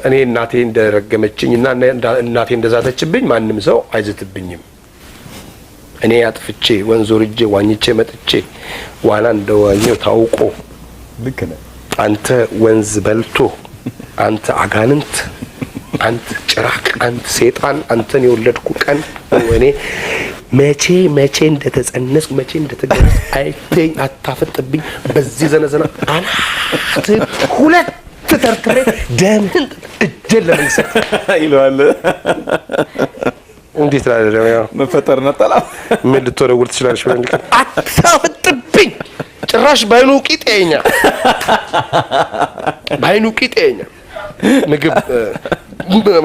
እኔ እናቴ እንደረገመችኝና እናቴ እንደዛተችብኝ ማንም ሰው አይዝትብኝም እኔ አጥፍቼ ወንዝ ወርጄ ዋኝቼ መጥቼ ዋና እንደዋኘው ታውቆ ልክ ነህ አንተ ወንዝ በልቶ አንተ አጋንንት አንተ ጭራቅ አንተ ሰይጣን አንተን የወለድኩ ቀን ወኔ መቼ እንደተጸነስኩ መቼ እንደተገረስ አይተኝ አታፈጥብኝ በዚህ ዘነዘና አናት ሁለት ተርትሬ ደምን እጀል ለምንሰጥ ይሏል እንዴት ታደረው ያው መፈጠር ነጠላ ምን ልትወረውር ትችላለሽ ወንድ አታፈጥብኝ ጭራሽ ባይኑ ቂጤኛ ምግብ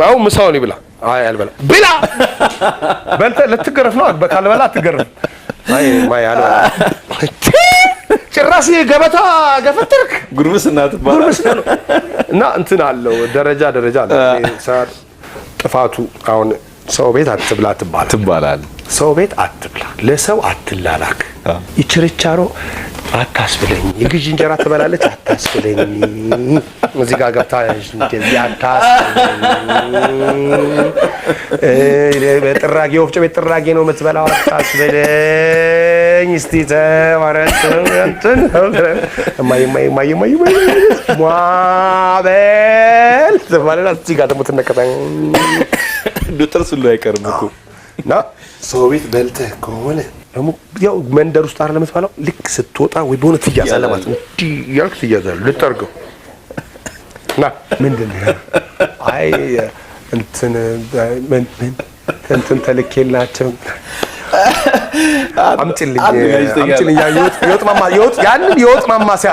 ማው ምሳውን ይብላ አይ አልበላ ብላ በልተ ለትገረፍ ነው ካልበላ አትገረፍ አይ ማይ አልበላ ጭራሽ ገበታ ገፈትርክ ጉርምስና እና እንትን አለው ደረጃ አለ ሰዓት ጥፋቱ አሁን ሰው ቤት አትብላ ትባላል ሰው ቤት አትብላ ለሰው አትላላክ ይችርቻሮ አታስብለኝ የግጅ እንጀራ ትበላለች አታስብለኝ እዚህ ጋር ገብታ እንደዚህ አታስብለኝ በጥራጌ ወፍጮ ቤት ጥራጌ ነው የምትበላው አታስብለኝ እስቲ ተማረት እንትን ማይ ማበል ተባለና እዚህ ጋር ደግሞ ትነከታኝ ዶክተር ሁሉ አይቀርም እኮ ና ሰው ቤት በልተህ ከሆነ ደግሞ ያው መንደር ውስጥ አይደለም የምትባለው ልክ ስትወጣ ወይ በሆነ ትያዛለህ ማለት ነው እንዴ ያልክ ትያዛለህ ልጠርገው ና ምንድነው አይ እንትን ተልኬላቸው አምጪልኝ ያዩት ማማ ያንን ማማሲያ